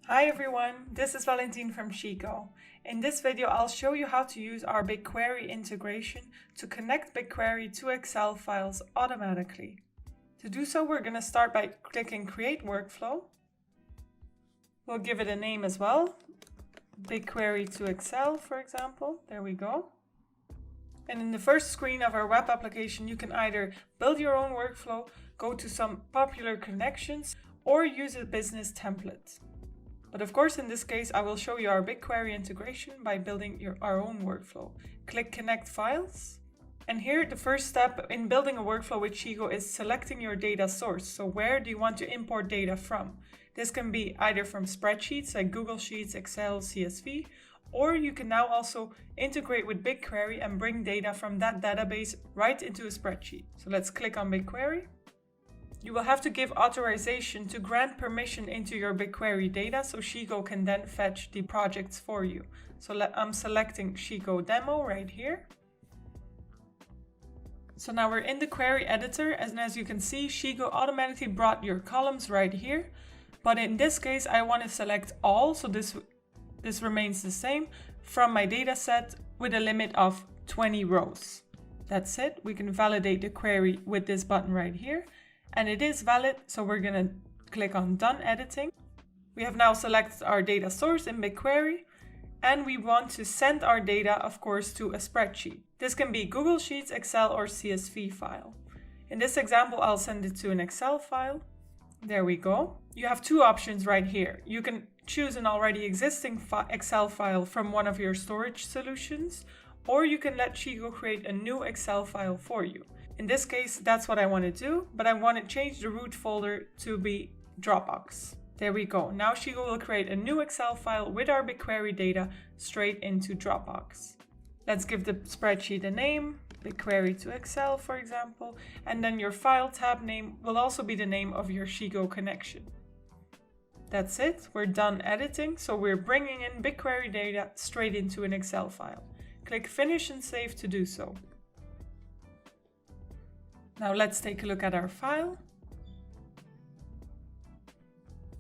Hi everyone, this is Valentine from Sheetgo. In this video I'll show you how to use our BigQuery integration to connect BigQuery to Excel files automatically. To do so, we're going to start by clicking Create Workflow. We'll give it a name as well, BigQuery to Excel, for example. There we go. And in the first screen of our web application, you can either build your own workflow, go to some popular connections, or use a business template. But of course, in this case, I will show you our BigQuery integration by building our own workflow. Click Connect Files. And here, the first step in building a workflow with Sheetgo is selecting your data source. So where do you want to import data from? This can be either from spreadsheets like Google Sheets, Excel, CSV, or you can now also integrate with BigQuery and bring data from that database right into a spreadsheet. So let's click on BigQuery. You will have to give authorization to grant permission into your BigQuery data so Sheetgo can then fetch the projects for you. So I'm selecting Sheetgo Demo right here. So now we're in the query editor, and as you can see, Sheetgo automatically brought your columns right here. But in this case, I want to select all, so this remains the same, from my data set with a limit of 20 rows. That's it. We can validate the query with this button right here. And it is valid, so we're going to click on Done Editing. We have now selected our data source in BigQuery, and we want to send our data, of course, to a spreadsheet. This can be Google Sheets, Excel, or CSV file. In this example, I'll send it to an Excel file. There we go. You have two options right here. You can choose an already existing Excel file from one of your storage solutions, or you can let Sheetgo create a new Excel file for you. In this case, that's what I want to do, but I want to change the root folder to be Dropbox. There we go. Now Sheetgo will create a new Excel file with our BigQuery data straight into Dropbox. Let's give the spreadsheet a name, BigQuery to Excel, for example, and then your file tab name will also be the name of your Sheetgo connection. That's it. We're done editing, so we're bringing in BigQuery data straight into an Excel file. Click Finish and Save to do so. Now let's take a look at our file.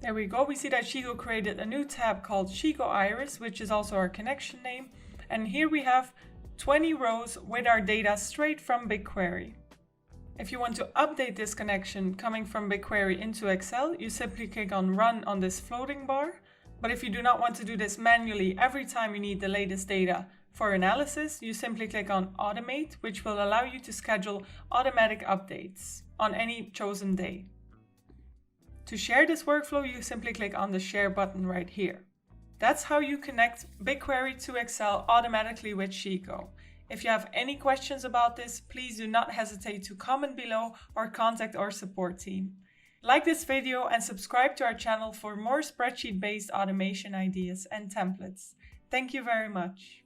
There we go. We see that Sheetgo created a new tab called Sheetgo Iris, which is also our connection name. And here we have 20 rows with our data straight from BigQuery. If you want to update this connection coming from BigQuery into Excel, you simply click on Run on this floating bar. But if you do not want to do this manually every time you need the latest data for analysis, you simply click on Automate, which will allow you to schedule automatic updates on any chosen day. To share this workflow, you simply click on the Share button right here. That's how you connect BigQuery to Excel automatically with Sheetgo. If you have any questions about this, please do not hesitate to comment below or contact our support team. Like this video and subscribe to our channel for more spreadsheet-based automation ideas and templates. Thank you very much.